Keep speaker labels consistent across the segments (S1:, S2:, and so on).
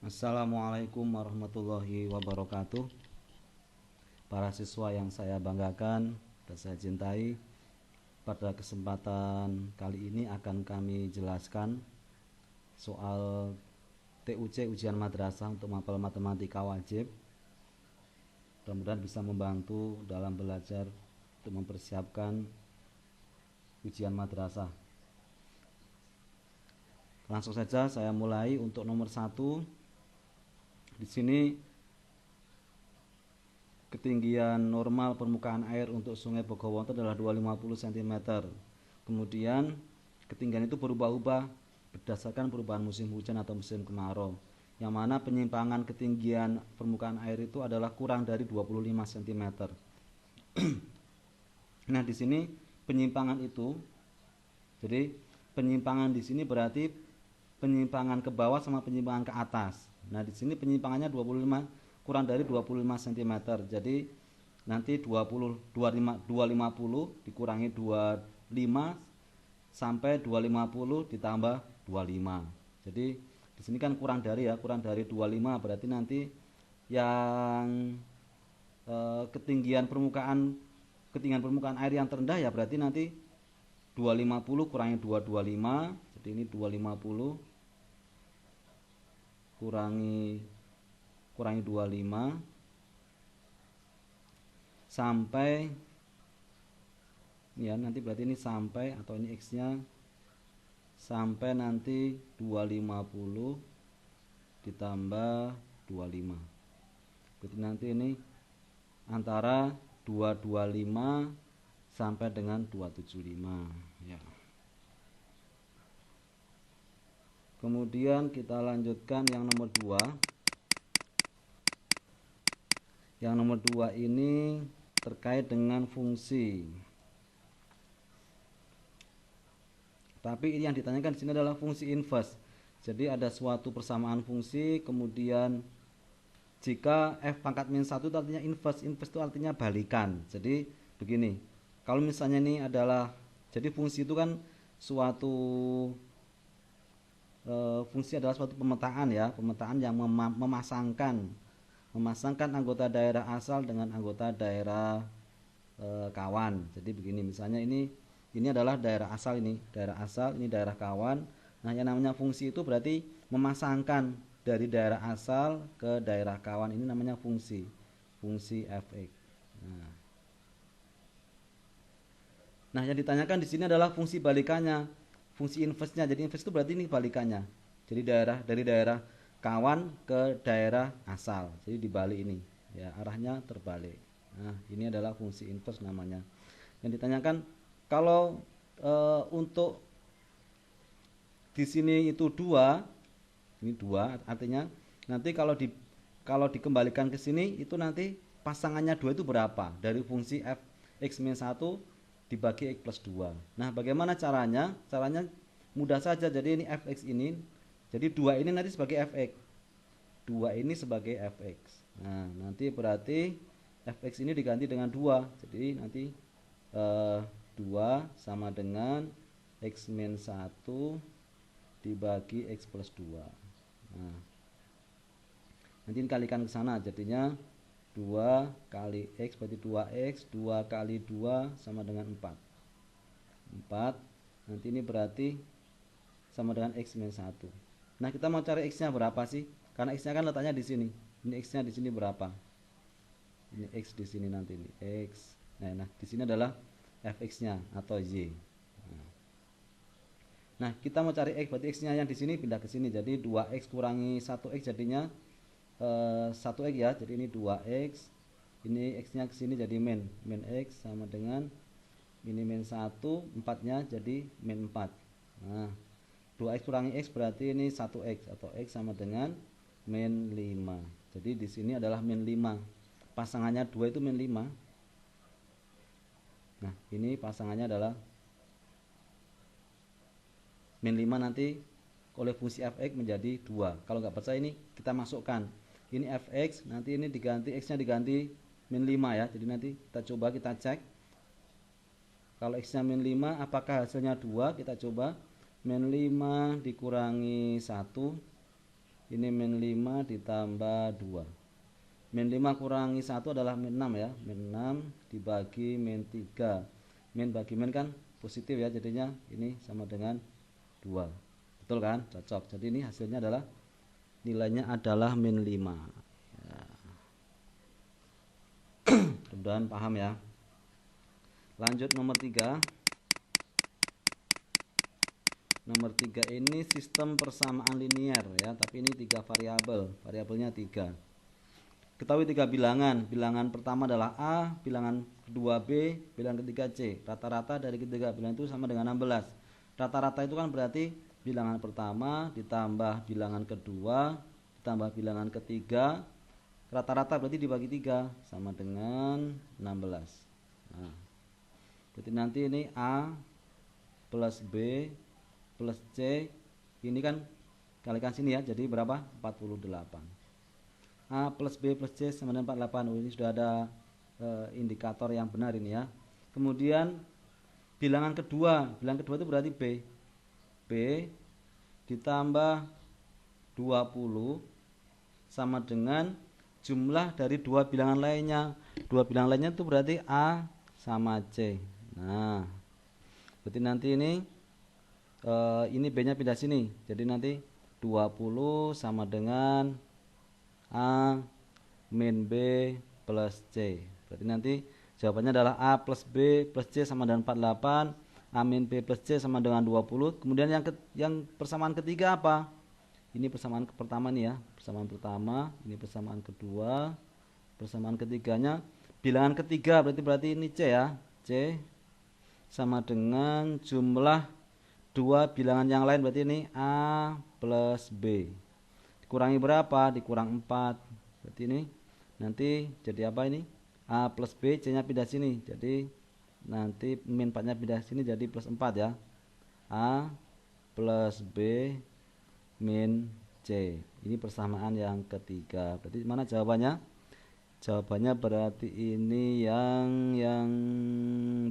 S1: Assalamualaikum warahmatullahi wabarakatuh. Para siswa yang saya banggakan dan saya cintai, pada kesempatan kali ini akan kami jelaskan soal TUC ujian madrasah untuk mapel matematika wajib. Mudah-mudahan bisa membantu dalam belajar untuk mempersiapkan ujian madrasah. Langsung saja saya mulai. Untuk nomor 1, di sini ketinggian normal permukaan air untuk Sungai Bogowonto adalah 250 cm. Kemudian ketinggian itu berubah-ubah berdasarkan perubahan musim hujan atau musim kemarau. Yang mana penyimpangan ketinggian permukaan air itu adalah kurang dari 25 cm. Nah, di sini penyimpangan itu, jadi penyimpangan di sini berarti penyimpangan ke bawah sama penyimpangan ke atas. Nah, di sini penyimpangannya 25, kurang dari 25 cm. Jadi nanti 250 dikurangi 25 sampai 250 ditambah 25. Jadi di sini kan kurang dari 25, berarti nanti yang ketinggian permukaan air yang terendah ya berarti nanti 250 kurangi 225. Jadi ini 250 kurangi 25 sampai ya nanti berarti ini sampai, atau ini X nya sampai nanti 250 ditambah 25, berarti nanti ini antara 225 sampai dengan 275 ya. Kemudian kita lanjutkan yang nomor 2. Yang nomor 2 ini terkait dengan fungsi. Tapi ini yang ditanyakan di sini adalah fungsi inverse. Jadi ada suatu persamaan fungsi, kemudian jika f pangkat min 1 itu artinya inverse. Inverse itu artinya balikan. Jadi begini, kalau misalnya ini adalah, jadi fungsi itu kan suatu fungsi adalah suatu pemetaan ya, pemetaan yang memasangkan anggota daerah asal dengan anggota daerah kawan. Jadi begini, misalnya ini adalah daerah asal, ini daerah asal, ini daerah kawan. Nah, yang namanya fungsi itu berarti memasangkan dari daerah asal ke daerah kawan, ini namanya fungsi fx. Nah, yang ditanyakan di sini adalah fungsi balikannya, fungsi inverse-nya. Jadi inverse itu berarti ini balikannya. Jadi dari daerah kawan ke daerah asal. Jadi dibalik ini, ya arahnya terbalik. Nah, ini adalah fungsi inverse namanya. Yang ditanyakan kalau untuk di sini itu 2, ini 2 artinya nanti kalau dikembalikan ke sini itu nanti pasangannya 2 itu berapa? Dari fungsi fx-1 dibagi x plus 2. Nah, bagaimana caranya? Caranya mudah saja. Jadi ini fx ini, jadi 2 ini nanti sebagai fx, 2 ini sebagai fx. Nah, nanti berarti fx ini diganti dengan 2. Jadi nanti 2 sama dengan x min 1 dibagi x plus 2. Nah, nanti dikalikan ke sana, jadinya 2 kali x berarti 2x, 2 kali 2 sama dengan 4. Nanti ini berarti sama dengan x min 1. Nah, kita mau cari x nya berapa sih? Karena x nya kan letaknya di sini. Ini x nya di sini berapa? Ini x di sini, nanti ini x. Nah, di sini adalah fx nya atau y. Nah, kita mau cari x, berarti x nya yang di sini pindah ke sini. Jadi 2x kurangi 1x jadinya 1x ya. Jadi ini 2x. Ini x nya ke sini jadi min x sama dengan ini min 1, 4-nya jadi min 4. Nah, 2x kurangi x berarti ini 1x, atau x sama dengan min 5. Jadi di sini adalah min 5. Pasangannya 2 itu min 5. Nah, ini pasangannya adalah min 5, nanti oleh fungsi fx menjadi 2. Kalau nggak percaya ini kita masukkan. Ini fx, nanti ini diganti, x-nya diganti min 5 ya. Jadi nanti kita cek. Kalau x-nya min 5, apakah hasilnya 2? Kita coba. Min 5 dikurangi 1. Ini min 5 ditambah 2. Min 5 kurangi 1 adalah min 6 ya. Min 6 dibagi min 3. Min bagi min kan positif ya, jadinya ini sama dengan 2. Betul kan? Cocok. Jadi ini hasilnya adalah nilainya adalah min 5 ya. Mudah-mudahan paham ya. Lanjut nomor 3. Nomor 3 ini sistem persamaan linier ya, tapi ini 3 variabel, variabelnya 3. Ketahui 3 bilangan. Bilangan pertama adalah A, bilangan kedua B, bilangan ketiga C. Rata-rata dari ketiga bilangan itu sama dengan 16. Rata-rata itu kan berarti bilangan pertama ditambah bilangan kedua ditambah bilangan ketiga. Rata-rata berarti dibagi 3 sama dengan 16. Nah, berarti nanti ini A plus B plus C, ini kan kalikan sini ya, jadi berapa? 48. A plus B plus C sama dengan 48. Ini sudah ada indikator yang benar ini ya. Kemudian bilangan kedua itu berarti B. B ditambah 20 sama dengan jumlah dari dua bilangan lainnya. Dua bilangan lainnya itu berarti A sama C. Nah, berarti nanti ini B-nya pindah sini. Jadi nanti 20 sama dengan A min B plus C. Berarti nanti jawabannya adalah A plus B plus C sama dengan 48, A min B plus C sama dengan 20. Kemudian yang persamaan ketiga apa? Ini persamaan pertama nih ya, persamaan pertama, ini persamaan kedua, persamaan ketiganya. Bilangan ketiga berarti ini C ya. C sama dengan jumlah dua bilangan yang lain, berarti ini A plus B. Dikurangi berapa? Dikurang 4. Berarti ini nanti jadi apa ini? A plus B, C-nya pindah sini. Jadi nanti min 4-nya pindah sini jadi plus 4 ya. A plus B min C. Ini persamaan yang ketiga. Berarti mana jawabannya? Jawabannya berarti ini yang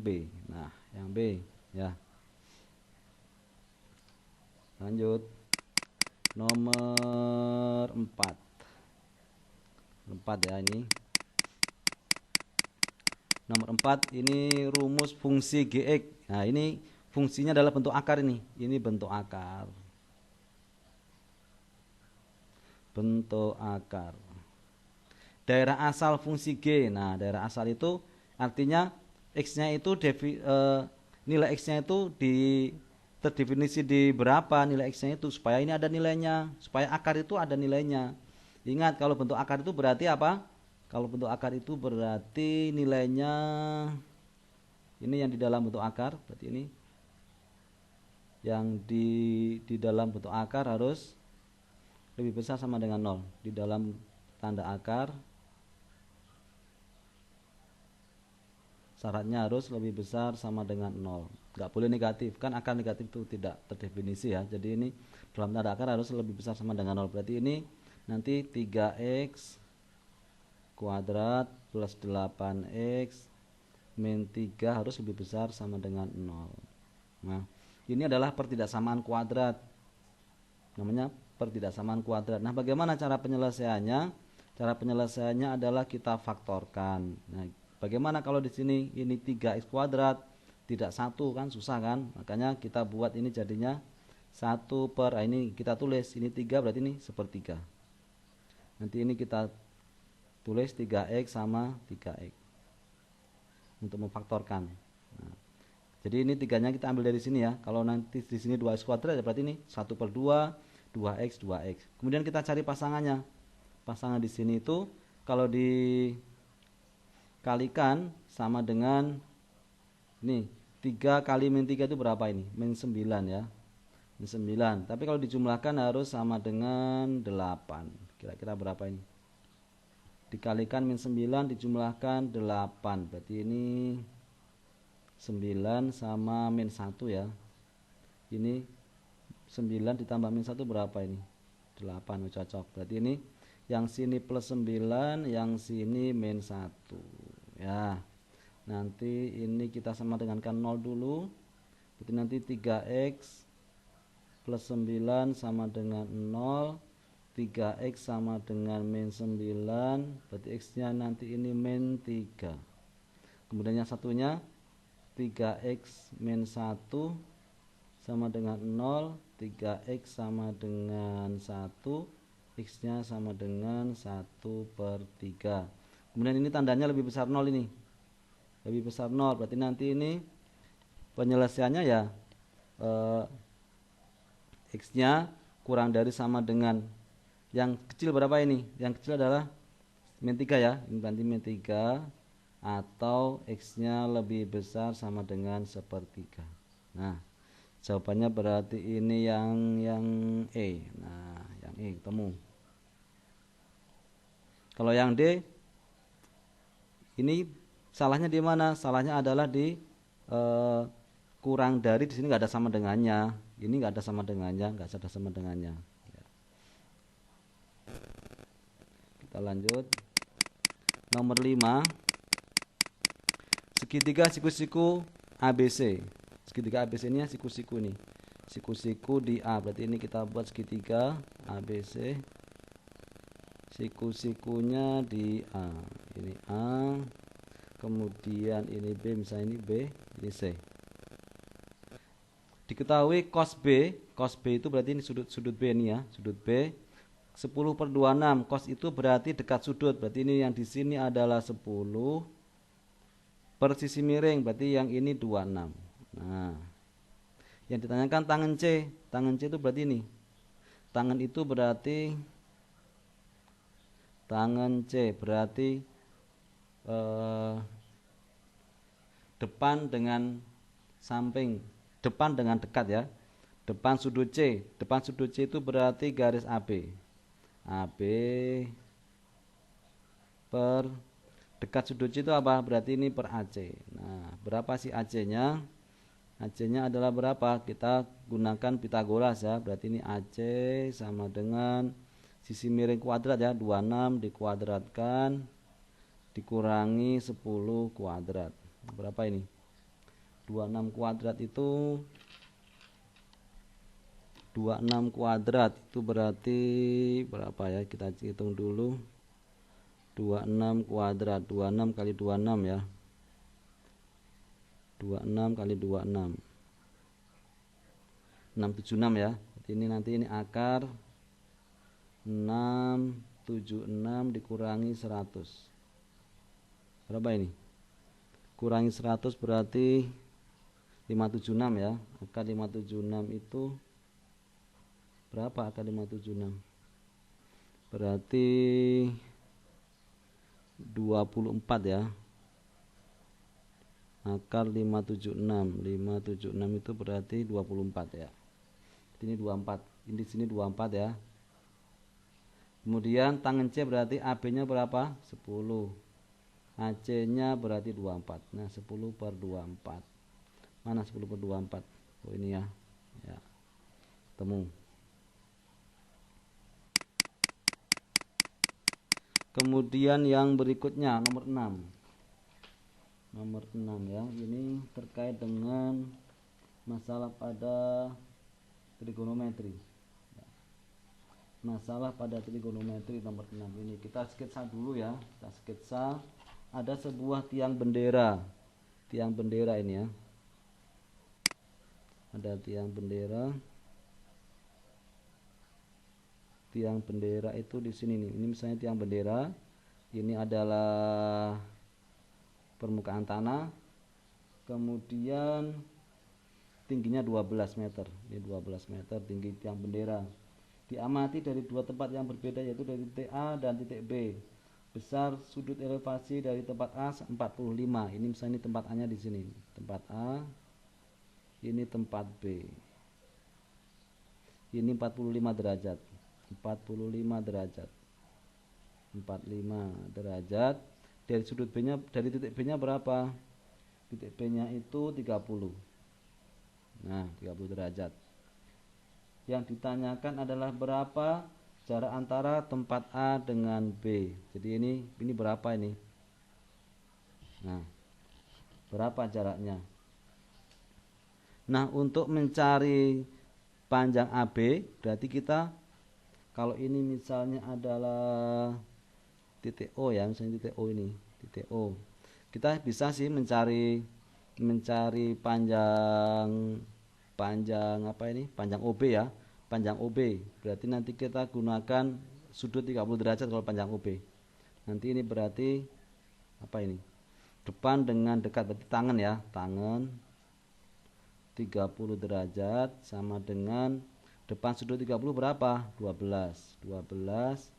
S1: B. Nah, yang B ya. Lanjut nomor 4 ya, ini nomor 4 ini rumus fungsi Gx. Nah, ini fungsinya adalah bentuk akar ini bentuk akar, daerah asal fungsi G. Nah, daerah asal itu artinya X-nya itu nilai X-nya itu terdefinisi di berapa nilai X-nya itu, supaya ini ada nilainya, supaya akar itu ada nilainya. Ingat, kalau bentuk akar itu berarti apa? Kalau bentuk akar itu berarti nilainya ini yang di dalam bentuk akar, berarti ini yang di dalam bentuk akar harus lebih besar sama dengan 0. Di dalam tanda akar syaratnya harus lebih besar sama dengan 0. Nggak boleh negatif, kan akar negatif itu tidak terdefinisi ya. Jadi ini dalam tanda akar harus lebih besar sama dengan 0. Berarti ini nanti 3x kuadrat plus 8x min 3 harus lebih besar sama dengan 0. Nah, ini adalah pertidaksamaan kuadrat. Namanya pertidaksamaan kuadrat. Nah, bagaimana cara penyelesaiannya? Cara penyelesaiannya adalah kita faktorkan. Nah, bagaimana kalau di sini ini 3x kuadrat tidak 1, kan susah kan? Makanya kita buat ini jadinya 1 per, ini kita tulis ini 3, berarti ini sepertiga. Nanti ini kita tulis 3x sama 3x untuk memfaktorkan. Nah, jadi ini 3-nya kita ambil dari sini ya. Kalau nanti di sini 2x kuadrat ya berarti ini 1 per 2, 2x, 2x. Kemudian kita cari pasangannya. Pasangan di sini itu kalau dikalikan sama dengan ini 3 kali min 3 itu berapa ini? Min 9 ya. Min 9. Tapi kalau dijumlahkan harus sama dengan 8. Kira-kira berapa ini? Dikalikan min 9 dijumlahkan 8. Berarti ini 9 sama min 1 ya. Ini 9 ditambah min 1 berapa ini? 8, cocok. Berarti ini yang sini plus 9, yang sini min 1 ya. Nanti ini kita sama dengankan 0 dulu. Berarti nanti 3x plus 9 sama dengan 0. 3x sama dengan min 9, berarti x nya nanti ini min 3. Kemudian yang satunya 3x min 1 sama dengan 0, 3x sama dengan 1, x nya sama dengan 1/3. Kemudian ini tandanya lebih besar 0, ini lebih besar 0, berarti nanti ini penyelesaiannya ya x nya kurang dari sama dengan yang kecil berapa ini, yang kecil adalah min 3 ya, ini berarti min 3, atau x nya lebih besar sama dengan 1/3. Nah jawabannya berarti ini yang E. Nah yang E ketemu. Kalau yang D ini salahnya di mana? Salahnya adalah di kurang dari, di sini nggak ada sama dengannya, ini nggak ada sama dengannya, nggak ada sama dengannya. Kita lanjut. Nomor 5, segitiga siku-siku ABC. Segitiga ABC ini ya, siku-siku nih, siku-siku di A, berarti ini kita buat segitiga ABC, siku-sikunya di A, ini A, kemudian ini B, misalnya ini B, ini C. Diketahui cos B itu berarti ini sudut B ini ya, sudut B 10/26, cos itu berarti dekat sudut, berarti ini yang di sini adalah 10 per sisi miring, berarti yang ini 26. Nah yang ditanyakan tangen C itu berarti ini, tangen itu berarti tangen C berarti depan dengan samping, depan dengan dekat ya, depan sudut C itu berarti garis AB per dekat sudut C itu apa, berarti ini per AC. Nah berapa sih AC nya? AC nya adalah berapa? Kita gunakan Pitagoras ya, berarti ini AC sama dengan sisi miring kuadrat ya, 26 dikuadratkan dikurangi 10 kuadrat. Berapa ini? 26 kuadrat itu 26 kuadrat itu berarti berapa ya? Kita hitung dulu. 26 kuadrat, 26 kali 26 ya. 26 kali 26 676 ya. Ini nanti ini akar 676 dikurangi 100. Berapa ini? Kurangi 100 berarti 576 ya. Akar 576 itu berapa akar 576? Berarti 24 ya. Akar 576 itu berarti 24 ya. Ini 24, ini di sini 24 ya. Kemudian tangen C berarti AB nya berapa? 10, AC nya berarti 24. Nah 10 per 24, mana 10 per 24? Oh ini ya, ya temu. Kemudian yang berikutnya nomor 6 ya, ini terkait dengan masalah pada trigonometri. Masalah pada trigonometri nomor 6 ini kita sketsa dulu ya. Kita sketsa ada sebuah tiang bendera. Tiang bendera ini ya. Ada tiang bendera. Tiang bendera itu di sini nih. Ini misalnya tiang bendera. Ini adalah permukaan tanah, kemudian tingginya 12 meter. Ini 12 meter tinggi tiang bendera. Diamati dari dua tempat yang berbeda, yaitu dari titik A dan titik B. Besar sudut elevasi dari tempat A 45. Ini misalnya ini tempat A nya di sini. Tempat A. Ini tempat B. Ini 45 derajat. 45 derajat. 45 derajat. Dari sudut B nya, dari titik B nya berapa? Titik B nya itu 30. Nah 30 derajat. Yang ditanyakan adalah berapa jarak antara tempat A dengan B. Jadi ini berapa ini? Nah berapa jaraknya? Nah untuk mencari panjang AB berarti kita Kalau ini misalnya adalah titik O ya, misalnya titik O ini, titik O. Kita bisa sih mencari panjang panjang apa ini? Panjang OB ya. Panjang OB. Berarti nanti kita gunakan sudut 30 derajat kalau panjang OB. Nanti ini berarti apa ini? Depan dengan dekat, berarti tangan ya. Tangan 30 derajat sama dengan depan sudut 30 berapa? 12. 12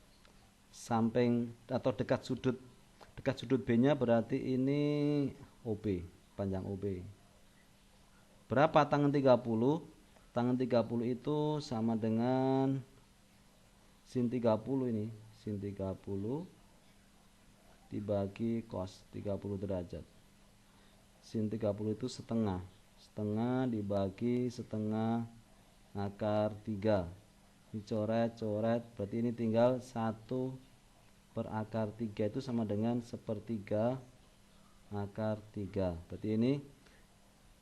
S1: samping atau dekat sudut B nya berarti ini OB, panjang OB. Berapa tangan 30? Tangan 30 itu sama dengan sin 30 ini, sin 30 dibagi cos 30 derajat. Sin 30 itu setengah. Setengah dibagi setengah akar 3. Dicoret-coret, berarti ini tinggal 1 per akar 3 itu sama dengan 1/3 akar 3. Berarti ini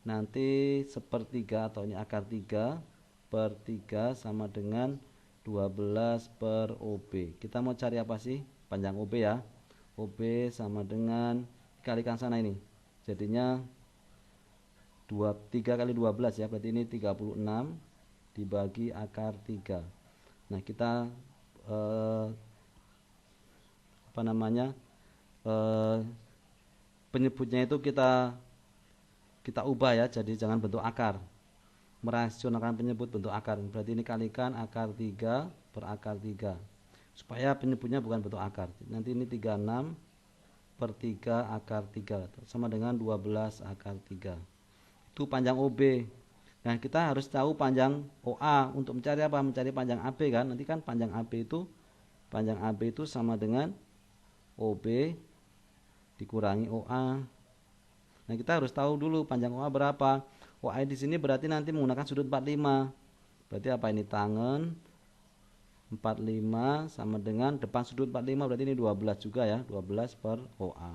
S1: nanti 1/3 atau ini akar 3 per 3 sama dengan 12 per OB. Kita mau cari apa sih? Panjang OB ya. OB sama dengan kalikan sana ini. Jadinya 3 kali 12 ya. Berarti ini 36 dibagi akar 3. Nah, kita apa namanya? Penyebutnya itu kita ubah ya, jadi jangan bentuk akar, merasionalkan penyebut bentuk akar. Berarti ini kalikan akar 3 per akar 3 supaya penyebutnya bukan bentuk akar. Nanti ini 36 per 3 akar 3 sama dengan 12 akar 3. Itu panjang OB. Nah, kita harus tahu panjang OA untuk mencari apa? Mencari panjang AB kan. Nanti kan panjang AB itu sama dengan OB dikurangi OA. Nah, kita harus tahu dulu panjang OA berapa. OA di sini berarti nanti menggunakan sudut 45. Berarti apa ini? Tangan 45 sama dengan depan sudut 45, berarti ini 12 juga ya. 12 per OA.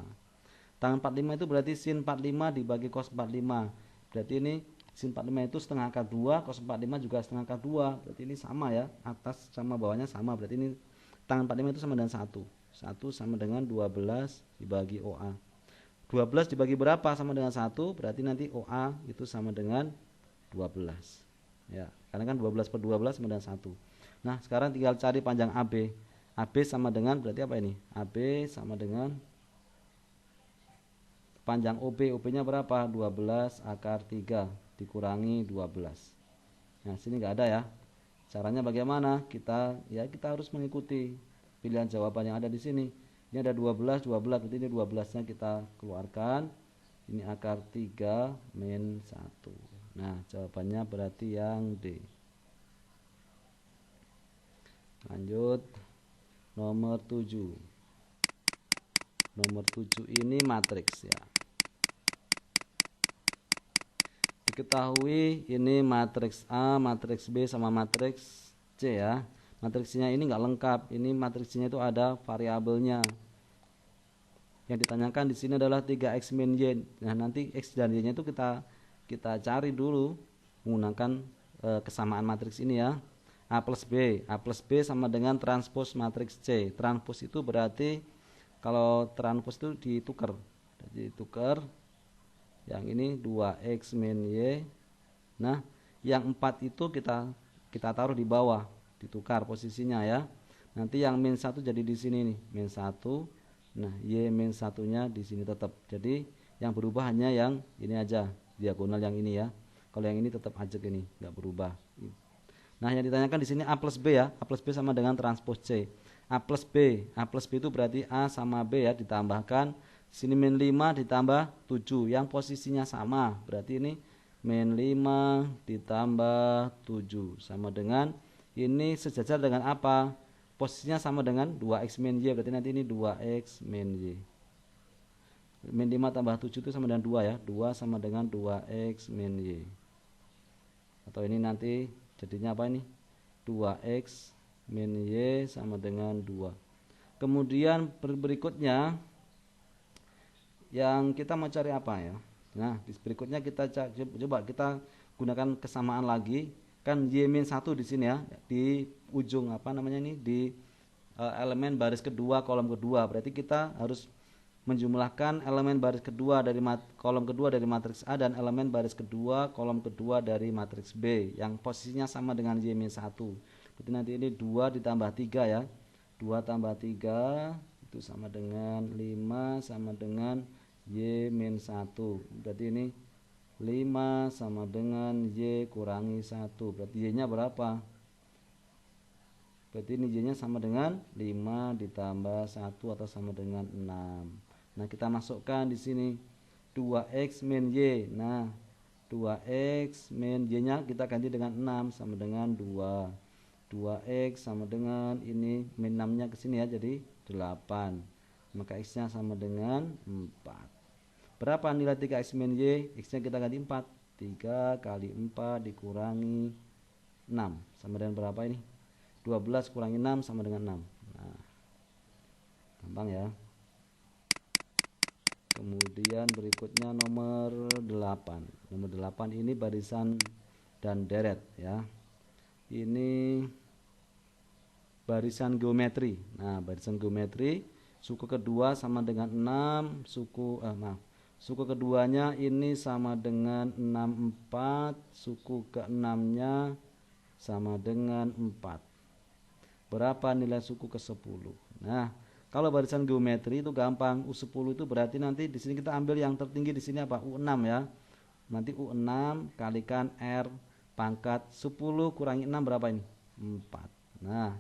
S1: Tangan 45 itu berarti sin 45 dibagi cos 45. Berarti ini sin 45 itu setengah akar 2, cos 45 juga setengah akar 2. Berarti ini sama ya. Atas sama bawahnya sama. Berarti ini tangan 45 itu sama dengan 1. 1 sama dengan 12 dibagi OA. 12 dibagi berapa sama dengan 1, berarti nanti OA itu sama dengan 12 ya, karena kan 12 per 12 sama dengan 1. Nah, sekarang tinggal cari panjang AB. AB sama dengan berarti apa ini? AB sama dengan panjang OB. OB nya berapa? 12 akar 3 dikurangi 12. Nah, sini nggak ada ya. Caranya bagaimana? Kita harus mengikuti pilihan jawaban yang ada di sini. Ini ada 12, berarti ini 12-nya kita keluarkan. Ini akar 3 min 1. Nah, jawabannya berarti yang D. Lanjut. Nomor 7. Nomor 7 ini matriks ya. Diketahui ini matriks A, matriks B sama matriks C ya. Matriksnya ini enggak lengkap. Ini matriksnya itu ada variabelnya. Yang ditanyakan di sini adalah 3x min y. Nah, nanti x dan y-nya itu kita cari dulu menggunakan kesamaan matriks ini ya. A plus B. A plus B sama dengan transpos matriks C. Transpos itu berarti kalau transpos itu ditukar. Jadi tukar. Yang ini 2x min y. Nah, yang 4 itu kita taruh di bawah, ditukar posisinya ya. Nanti yang min 1 jadi di sini nih, min 1. Nah, y min 1-nya di sini tetap. Jadi yang berubah hanya yang ini aja, diagonal yang ini ya. Kalau yang ini tetap ajak ini, nggak berubah. Nah, yang ditanyakan di sini A plus B ya. A plus B sama dengan transpos C. A plus B itu berarti A sama B ya, ditambahkan sini min 5 ditambah 7 yang posisinya sama. Berarti ini min 5 ditambah 7 sama dengan ini sejajar dengan apa? Posisinya sama dengan 2x min y, berarti nanti ini 2x min y. Min 5 tambah 7 itu sama dengan 2 ya. 2 sama dengan 2x min y. Atau ini nanti jadinya apa ini? 2x min y sama dengan 2. Kemudian berikutnya yang kita mau cari apa ya? Nah, berikutnya kita coba kita gunakan kesamaan lagi. kan Y-1 di sini ya, di ujung apa namanya ini, di elemen baris kedua kolom kedua. Berarti kita harus menjumlahkan elemen baris kedua dari kolom kedua dari matriks A dan elemen baris kedua kolom kedua dari matriks B yang posisinya sama dengan Y-1. Berarti nanti ini 2 ditambah 3 ya. 2 tambah 3 itu sama dengan 5 sama dengan Y-1. Berarti ini 5 sama dengan Y kurangi 1. Berarti Y-nya berapa? Berarti ini Y-nya sama dengan 5 ditambah 1 atau sama dengan 6. Nah, kita masukkan di sini 2x min Y. Nah, 2x min Y-nya kita ganti dengan 6 sama dengan 2. 2x sama dengan ini min 6-nya ke sini ya, jadi 8. Maka x-nya sama dengan 4. Berapa nilai 3x min Y? X-nya kita ganti 4. 3 kali 4 dikurangi 6 sama dengan berapa ini? 12 kurangi 6 sama dengan 6. Nah, gampang ya. Kemudian berikutnya nomor 8. Nomor 8 ini barisan dan deret ya. Ini barisan geometri. Nah, barisan geometri suku kedua sama dengan 6, suku keduanya ini sama dengan 64, suku ke-6-nya sama dengan 4. Berapa nilai suku ke-10? Nah, kalau barisan geometri itu gampang. U10 itu berarti nanti di sini kita ambil yang tertinggi di sini apa? U6 ya. Nanti U6 kalikan R pangkat 10 kurangi 6 berapa ini? 4. Nah,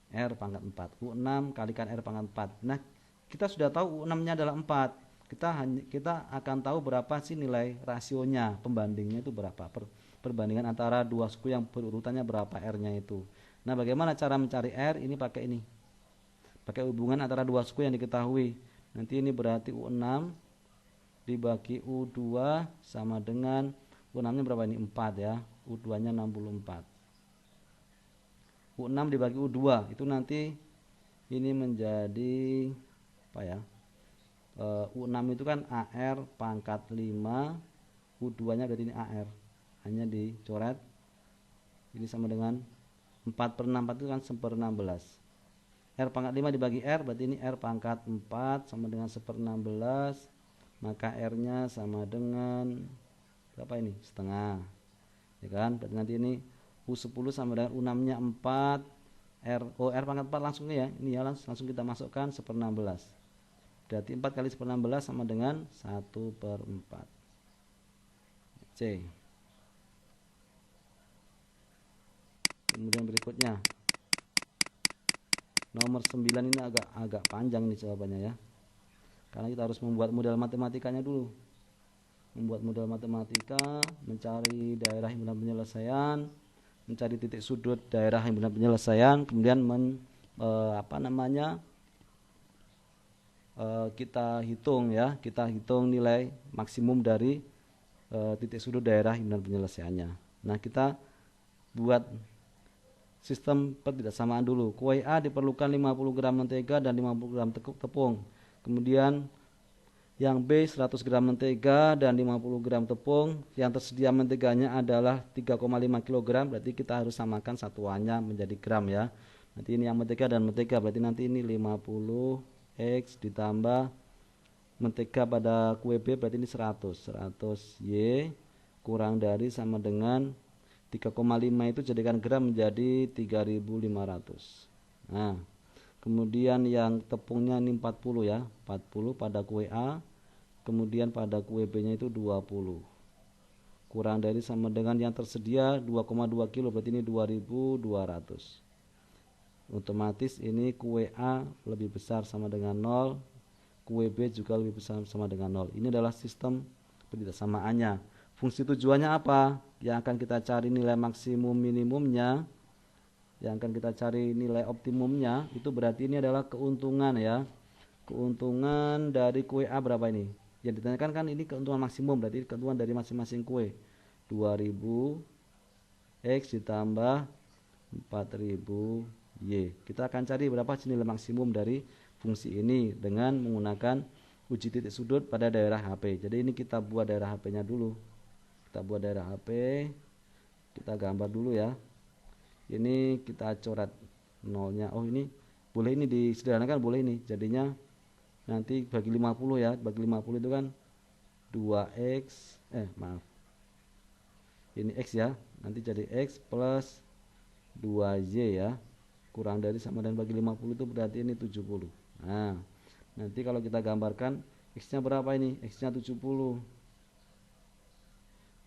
S1: R pangkat 4. U6 kalikan R pangkat 4. Nah, kita sudah tahu U6-nya adalah 4. Kita akan tahu berapa sih nilai rasionya, pembandingnya itu berapa. Perbandingan antara dua suku yang berurutannya berapa R-nya itu. Nah, bagaimana cara mencari R? Ini pakai ini. Pakai hubungan antara dua suku yang diketahui. Nanti ini berarti U6 dibagi U2 sama dengan U6-nya berapa ini? 4 ya. U2-nya 64. U6 dibagi U2 itu nanti ini menjadi apa ya? U6 itu kan AR pangkat 5, U2-nya berarti ini AR. Hanya dicoret. Ini sama dengan 4/64 itu kan 1/16. R pangkat 5 dibagi R berarti ini R pangkat 4 sama dengan 1/16. Maka R-nya sama dengan berapa ini? Setengah. Ya kan? Berarti nanti ini U10 sama dengan U6-nya 4. R pangkat 4 langsung ya. Ini ya langsung kita masukkan 1/16. Berarti 4 kali 1/16 sama dengan 1/4. C. Kemudian berikutnya nomor 9 ini agak panjang nih jawabannya ya. Karena kita harus membuat model matematikanya dulu. Membuat model matematika, mencari daerah himpunan penyelesaian, mencari titik sudut daerah himpunan penyelesaian, kemudian kita hitung ya, kita hitung nilai maksimum dari titik sudut daerah himpunan penyelesaiannya. Nah, kita buat sistem pertidaksamaan dulu. Kue A diperlukan 50 gram mentega dan 50 gram tepung. Kemudian yang B 100 gram mentega dan 50 gram tepung. Yang tersedia menteganya adalah 3,5 kg. Berarti kita harus samakan satuannya menjadi gram ya. Nanti ini yang mentega dan mentega. Berarti nanti ini 50 X ditambah mentega pada kue B berarti ini 100 Y kurang dari sama dengan 3,5 itu jadikan gram menjadi 3.500. Nah, kemudian yang tepungnya ini 40 ya, 40 pada kue A, kemudian pada kue B nya itu 20. Kurang dari sama dengan yang tersedia 2,2 kilo, berarti ini 2.200. Otomatis ini kue A lebih besar sama dengan 0, kue B juga lebih besar sama dengan 0. Ini adalah sistem pertidaksamaannya. Fungsi tujuannya apa? Yang akan kita cari nilai maksimum minimumnya, yang akan kita cari nilai optimumnya, itu berarti ini adalah keuntungan ya. Keuntungan dari kue A berapa ini? Yang ditanyakan kan ini keuntungan maksimum, berarti keuntungan dari masing-masing kue 2000 X ditambah 4000 Y. Kita akan cari berapa nilai maksimum dari fungsi ini dengan menggunakan uji titik sudut pada daerah HP. Jadi ini kita buat daerah HP-nya dulu. Kita buat daerah HP. Kita gambar dulu ya. Ini kita coret nolnya. Oh ini boleh, ini disederhanakan boleh ini. Jadinya nanti bagi 50 ya. Bagi 50 itu kan 2x, maaf, ini x ya. Nanti jadi x plus 2y ya. Kurang dari sama dan bagi 50 itu berarti ini 70. Nah, nanti kalau kita gambarkan x-nya berapa ini? X-nya 70.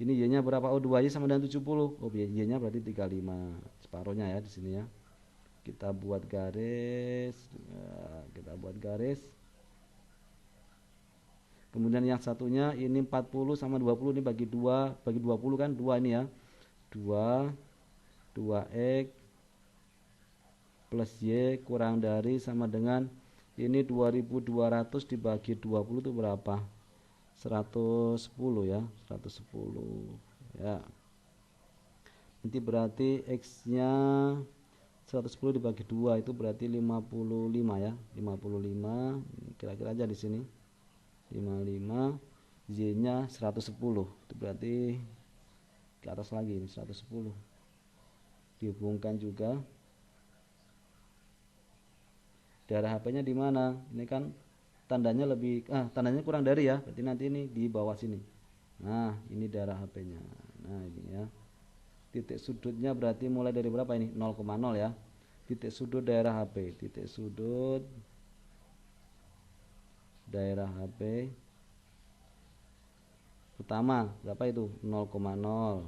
S1: Ini y-nya berapa? Oh, 2y sama dengan 70. Oh, y-nya berarti 35. Separuhnya ya di sini ya. Kita buat garis. Kita buat garis. Kemudian yang satunya ini 40 sama 20, ini bagi 2, bagi 20 kan 2 ini ya. 2x plus y kurang dari sama dengan ini 2200 dibagi 20 itu berapa? 110 ya, 110 ya. Nanti berarti x nya 110 dibagi 2 itu berarti 55 ya, 55 kira-kira aja di sini 55, y nya 110 itu berarti ke atas lagi ini 110 dihubungkan juga. Daerah HP nya di mana? Ini kan tandanya lebih tandanya kurang dari ya, berarti nanti ini di bawah sini. Nah, ini daerah HP nya. Nah, ini ya. Titik sudutnya berarti mulai dari berapa ini? 0,0 ya. Titik sudut daerah HP, titik sudut daerah HP pertama berapa itu? 0,0.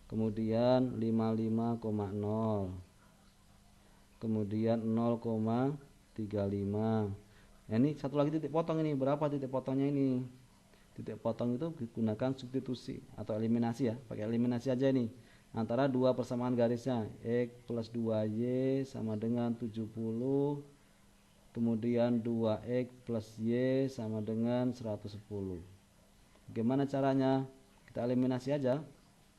S1: Kemudian 55,0. Kemudian 0,35. Nah, ini satu lagi titik potong, ini berapa titik potongnya ini? Titik potong itu digunakan substitusi atau eliminasi ya, pakai eliminasi aja ini. Antara dua persamaan garisnya, x plus 2y sama dengan 70, kemudian 2x plus y sama dengan 110. Bagaimana caranya? Kita eliminasi aja.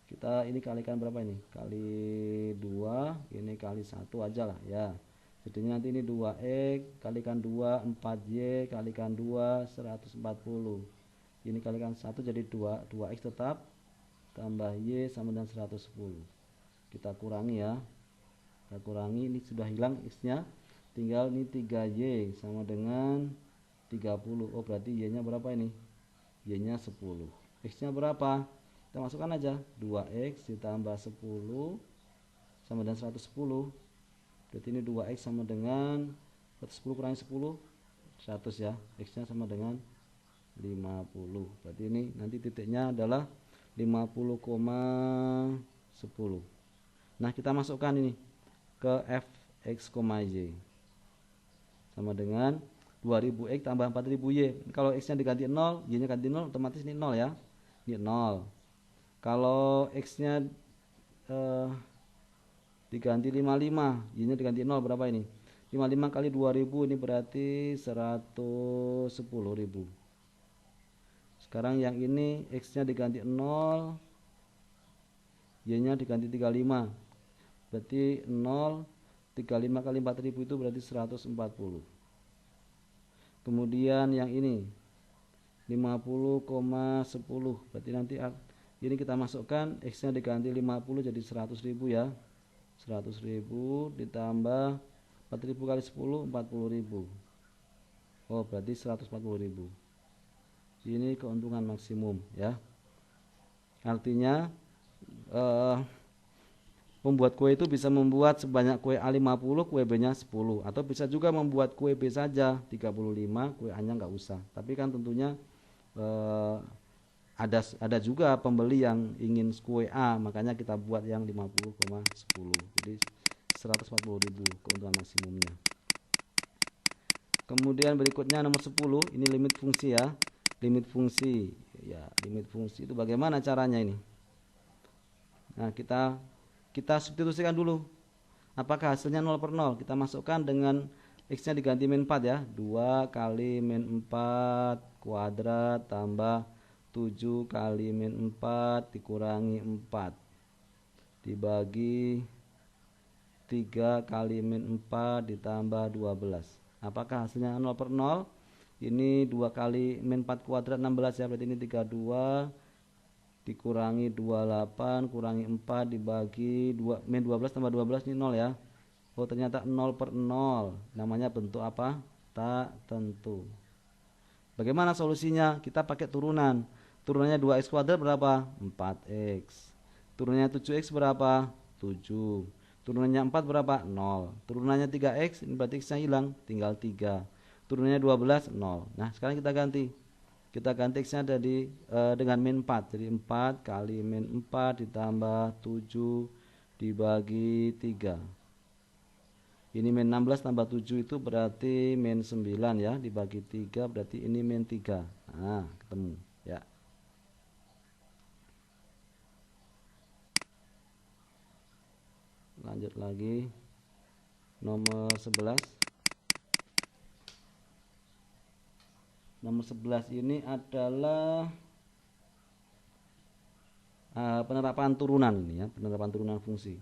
S1: Kita ini kalikan berapa ini? Kali 2, ini kali 1 aja lah ya. Jadi nanti ini 2x kalikan 2 4y kalikan 2 140. Ini kalikan 1 jadi 2x tetap tambah y sama dengan 110. Kita kurangi ya. Kita kurangi, ini sudah hilang x-nya. Tinggal ini 3y sama dengan 30. Oh, berarti y-nya berapa ini? Y-nya 10. X-nya berapa? Kita masukkan aja 2x ditambah 10 sama dengan 110. Berarti ini 2x sama dengan 110 kurangi 10 100 ya. X nya sama dengan 50. Berarti ini nanti titiknya adalah 50,10. Nah, kita masukkan ini ke fx, y sama dengan 2000x tambah 4000y. Kalau x nya diganti 0, y nya ganti 0, otomatis ini 0 ya. Ini 0. Kalau x nya diganti 55, y nya diganti 0, berapa ini? 55 kali 2000 ini berarti 110.000. Sekarang yang ini x nya diganti 0, y nya diganti 35, berarti 0, 35 kali 4000 itu berarti 140. Kemudian yang ini 50,10, berarti nanti ini kita masukkan x nya diganti 50 jadi 100.000 ya. 100.000 ditambah 4000 kali 10 40.000. Oh, berarti 140.000. Ini keuntungan maksimum ya. Artinya pembuat kue itu bisa membuat sebanyak kue A50, kue B nya 10, atau bisa juga membuat kue B saja 35, kue A nya nggak usah. Tapi kan tentunya ada juga pembeli yang ingin kue A, makanya kita buat yang 50,10. Jadi 140.000 keuntungan maksimumnya. Kemudian berikutnya nomor 10, ini limit fungsi ya. Limit fungsi. Ya, limit fungsi itu bagaimana caranya ini? Nah, kita substitusikan dulu. Apakah hasilnya 0 per 0? Kita masukkan dengan x-nya diganti min 4 ya. 2 kali min 4 kuadrat tambah 7 kali min 4 dikurangi 4 dibagi 3 kali min 4 ditambah 12. Apakah hasilnya 0 per 0? Ini 2 kali min 4 kuadrat 16 ya, berarti ini 32 dikurangi 28 kurangi 4 dibagi 2 min 12 tambah 12 ini 0 ya. Oh ternyata 0 per 0, namanya bentuk apa? Tak tentu. Bagaimana solusinya? Kita pakai turunan. Turunannya 2x kuadrat berapa? 4x. Turunannya 7x berapa? 7. Turunannya 4 berapa? 0. Turunannya 3x, ini berarti x-nya hilang, tinggal 3. Turunannya 12, 0. Nah sekarang kita ganti. Kita ganti x-nya dari dengan min 4. Jadi 4 kali min 4 ditambah 7 dibagi 3. Ini min 16 tambah 7 itu berarti min 9 ya, dibagi 3 berarti ini min 3. Nah, ketemu ya. Lanjut lagi. Nomor 11. Nomor 11 ini adalah penerapan turunan ini ya, penerapan turunan fungsi.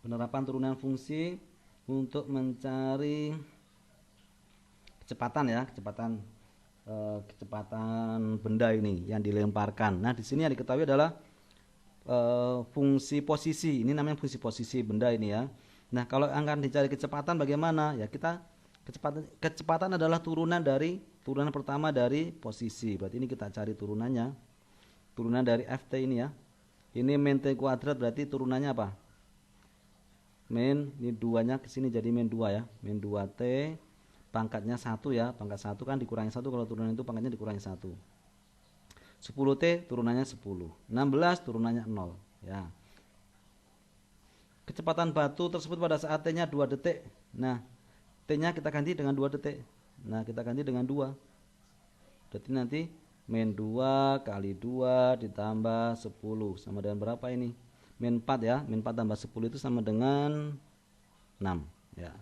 S1: Penerapan turunan fungsi untuk mencari kecepatan ya, kecepatan benda ini yang dilemparkan. Nah, di sini yang diketahui adalah fungsi posisi. Ini namanya fungsi posisi benda ini ya. Nah, kalau akan dicari kecepatan bagaimana? Ya, kecepatan adalah turunan pertama dari posisi. Berarti ini kita cari turunannya. Turunan dari ft ini ya. Ini min t kuadrat berarti turunannya apa? Min ini 2-nya ke sini jadi min 2 ya. Min 2t pangkatnya 1 ya. Pangkat 1 kan dikurangi 1, kalau turunan itu pangkatnya dikurangi 1. 10t turunannya 10. 16 turunannya 0 ya. Kecepatan batu tersebut pada saat t-nya 2 detik. Nah, t-nya kita ganti dengan 2 detik. Nah, kita ganti dengan 2. Berarti nanti min 2 kali 2 ditambah 10 sama dengan berapa ini? Min 4 ya. Min 4 tambah 10 itu sama dengan 6 ya.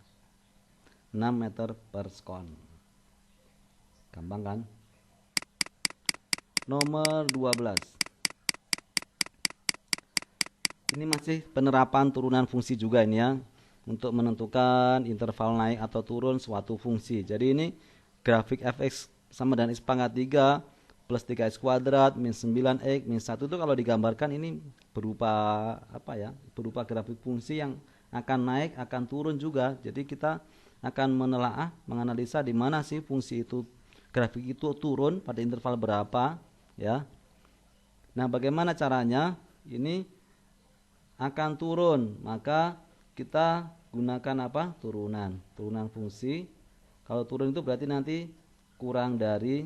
S1: 6 meter per sekon. Gampang kan? Nomor 12. Ini masih penerapan turunan fungsi juga ini ya, untuk menentukan interval naik atau turun suatu fungsi. Jadi ini grafik fx sama dengan x pangkat 3 plus 3x kuadrat min 9x min 1 itu kalau digambarkan ini berupa apa ya? Berupa grafik fungsi yang akan naik, akan turun juga. Jadi kita akan menelaah, menganalisa di mana sih fungsi itu, grafik itu turun pada interval berapa ya. Nah, bagaimana caranya? Ini akan turun, maka kita gunakan apa? Turunan fungsi. Kalau turun itu berarti nanti kurang dari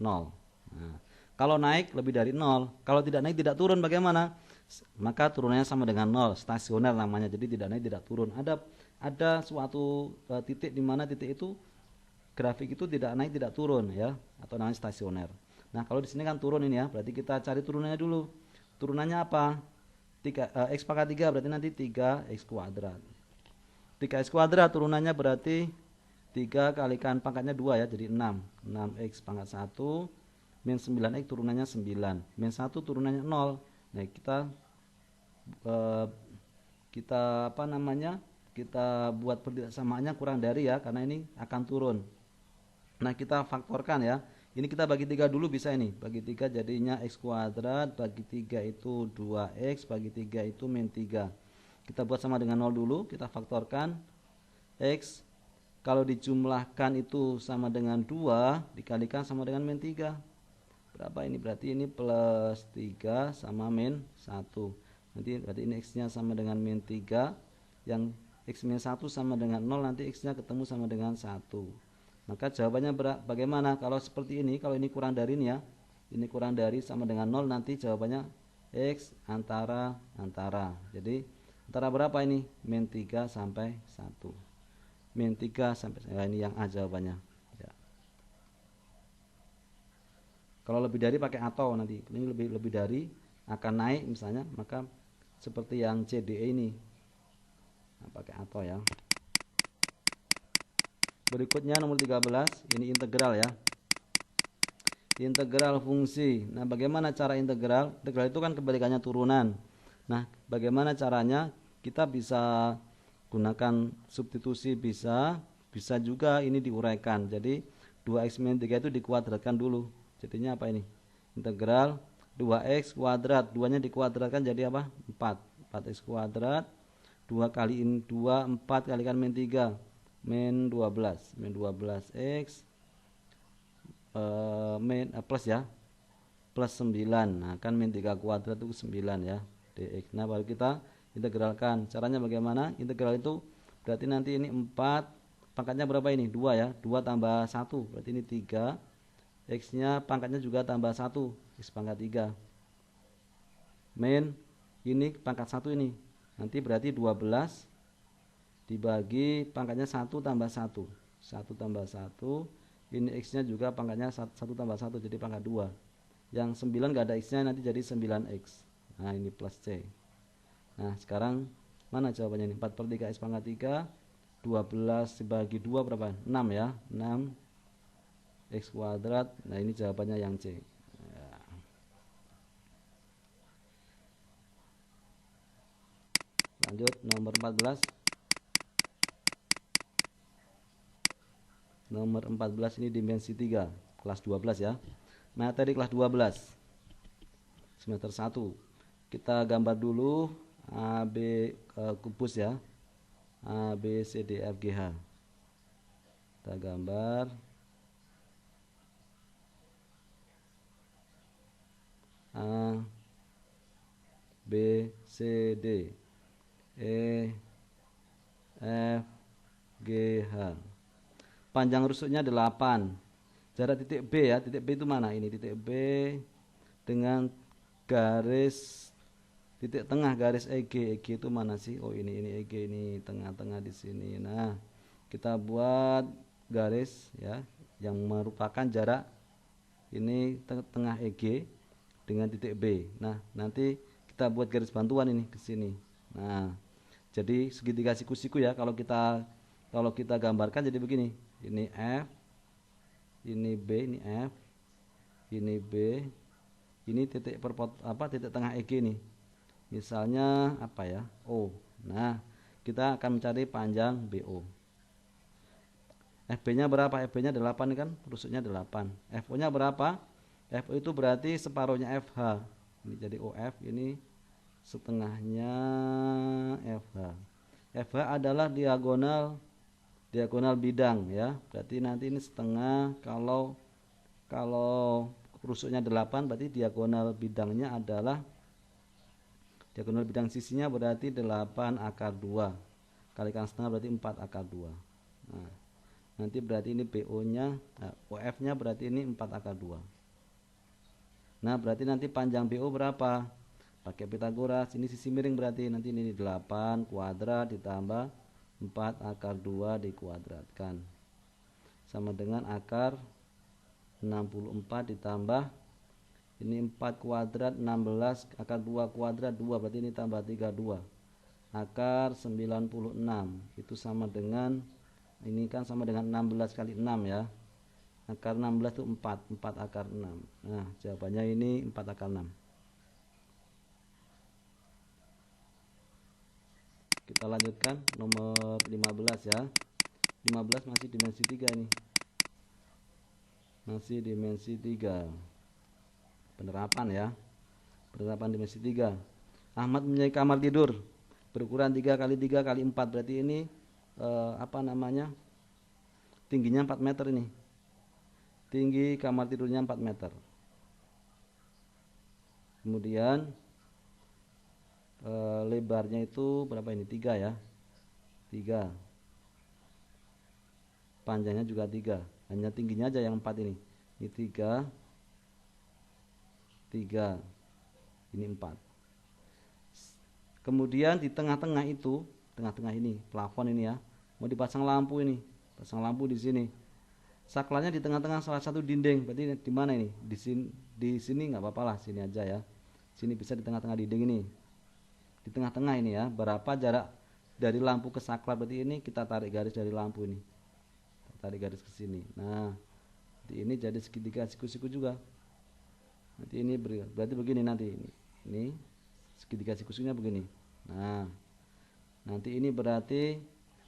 S1: 0. Nah, kalau naik lebih dari 0. Kalau tidak naik tidak turun bagaimana? Maka turunannya sama dengan 0, stasioner namanya. Jadi tidak naik tidak turun. Ada suatu titik di mana titik itu grafik itu tidak naik tidak turun ya, atau namanya stasioner. Nah, kalau di sini kan turun ini ya, berarti kita cari turunannya dulu. Turunannya apa? X pangkat 3 berarti nanti 3x kuadrat. 3x kuadrat turunannya berarti 3 kalikan pangkatnya 2 ya, jadi 6. 6x pangkat 1 min 9x turunannya 9. Min 1 turunannya 0. Nah, kita apa namanya? Kita buat persamaannya kurang dari ya, karena ini akan turun. Nah, kita faktorkan ya. Ini kita bagi 3 dulu bisa ini. Bagi 3 jadinya x kuadrat, bagi 3 itu 2x, bagi 3 itu min 3. Kita buat sama dengan 0 dulu, kita faktorkan. X kalau dijumlahkan itu sama dengan 2, dikalikan sama dengan min 3. Berapa ini? Berarti ini plus 3 sama min 1. Nanti berarti ini x-nya sama dengan min 3. Yang x min 1 sama dengan 0, nanti x-nya ketemu sama dengan 1. Maka jawabannya bagaimana? Kalau seperti ini, kalau ini kurang dari ini ya, ini kurang dari sama dengan 0, nanti jawabannya x antara. Jadi antara berapa ini? Min 3 sampai 1. Min 3 sampai, ini yang A jawabannya ya. Kalau lebih dari pakai atau, nanti ini lebih dari akan naik misalnya, maka seperti yang CDE ini, nah, pakai atau ya. Berikutnya nomor 13, ini integral ya. Integral fungsi. Nah, bagaimana cara integral? Integral itu kan kebalikannya turunan. Nah, bagaimana caranya? Kita bisa gunakan substitusi bisa, bisa juga ini diuraikan. Jadi 2x min 3 itu dikuadratkan dulu. Jadinya apa ini? Integral 2x kuadrat, 2-nya dikuadratkan jadi apa? 4. 4x kuadrat 2 kaliin 2, 4 kalikan min 3 min 12. Min 12x plus ya, plus 9. Nah kan min 3 kuadrat itu 9 ya, dx. Nah baru kita integralkan. Caranya bagaimana? Integral itu berarti nanti ini 4, pangkatnya berapa ini? 2 ya, 2 tambah 1 berarti ini 3. X nya pangkatnya juga tambah 1, X pangkat 3 min ini pangkat 1 ini, nanti berarti 12 dibagi pangkatnya 1 tambah 1, 1 tambah 1, ini X nya juga pangkatnya 1 tambah 1 jadi pangkat 2. Yang 9 gak ada X nya, nanti jadi 9X. Nah ini plus C. Nah sekarang mana jawabannya ini? 4 per 3 X pangkat 3, 12 dibagi 2 berapa? 6 ya, 6 X kuadrat. Nah ini jawabannya yang C ya. Lanjut nomor 14. Nomor 14 ini dimensi 3, kelas 12 ya. Materi kelas 12 semester 1. Kita gambar dulu AB kubus ya. A B C D F G H. Kita gambar A B C D E F G H. Panjang rusuknya 8. Jarak titik B ya, titik B itu mana? Ini titik B dengan garis titik tengah garis EG. EG itu mana sih? Oh ini EG, ini tengah-tengah di sini. Nah, kita buat garis ya yang merupakan jarak ini tengah EG dengan titik B. Nah, nanti kita buat garis bantuan ini ke sini. Nah, jadi segitiga siku-siku ya kalau kita gambarkan jadi begini. Ini F, ini B, ini F, ini B, ini titik titik tengah EG nih. Misalnya apa ya? O. Nah, kita akan mencari panjang BO. FB-nya berapa? FB-nya 8 kan? Rusuknya 8. FO-nya berapa? FO itu berarti separuhnya FH. Ini jadi OF, ini setengahnya FH. FH adalah diagonal bidang ya. Berarti nanti ini setengah, kalau rusuknya 8 berarti diagonal bidangnya adalah diagonal bidang sisinya berarti 8 akar 2 kalikan setengah berarti 4 akar 2. Nah, nanti berarti ini BO nya OF nya berarti ini 4 akar 2. Nah berarti nanti panjang BO berapa? Pakai Pitagoras, ini sisi miring berarti nanti ini 8 kuadrat ditambah 4 akar 2 dikuadratkan sama dengan akar 64 ditambah ini 4 kuadrat 16 akar 2 kuadrat 2 berarti ini tambah 32 akar 96 itu sama dengan ini kan sama dengan 16 kali 6 ya. Akar 16 itu 4 akar 6. Nah jawabannya ini 4 akar 6. Kita lanjutkan nomor 15 ya. 15 masih dimensi 3 ini. Masih dimensi 3. Penerapan ya. Penerapan dimensi 3. Ahmad mempunyai kamar tidur berukuran 3 kali 3 kali 4 berarti ini tingginya 4 meter ini. Tinggi kamar tidurnya 4 meter. Kemudian lebarnya itu berapa ini? 3 ya. 3. Panjangnya juga 3. Hanya tingginya aja yang 4 ini. Ini 3. 3. Ini 4. Kemudian di tengah-tengah itu, tengah-tengah ini, plafon ini ya. Mau dipasang lampu ini. Pasang lampu di sini. Saklarnya di tengah-tengah salah satu dinding. Berarti di mana ini? Di sini nggak apa-apa lah, sini aja ya. Sini bisa di tengah-tengah dinding ini. Di tengah-tengah ini ya, berapa jarak dari lampu ke saklar, berarti ini kita tarik garis dari lampu ini. Tarik garis ke sini. Nah, ini jadi segitiga siku-siku juga. Nanti ini berarti begini nanti ini segitiga siku-sikunya begini. Nah, Nanti ini berarti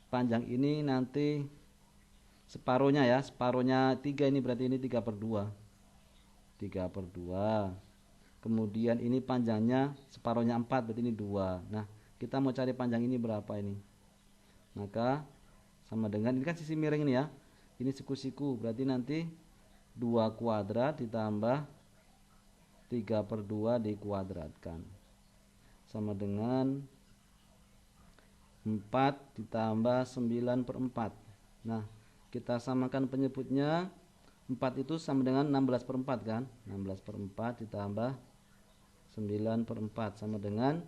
S1: panjang ini nanti separuhnya ya, separuhnya 3, ini berarti ini 3/2. 3/2. Kemudian ini panjangnya separuhnya 4, berarti ini 2. Nah, kita mau cari panjang ini berapa ini. Maka sama dengan, ini kan sisi miring ini ya. Ini siku-siku, berarti nanti 2 kuadrat ditambah 3/2 dikuadratkan. Sama dengan 4 ditambah 9/4. Nah, kita samakan penyebutnya. 4 itu sama dengan 16/4 kan. 16/4 ditambah 9/4 sama dengan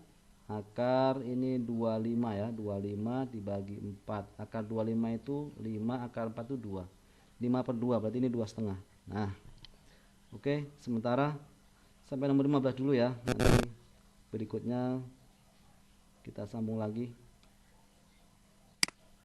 S1: akar ini 25 ya. 25 dibagi 4. Akar 25 itu 5, akar 4 itu 2. 5/2 berarti ini 2,5. Nah, oke, sementara sampai nomor 15 dulu ya. Nanti berikutnya kita sambung lagi.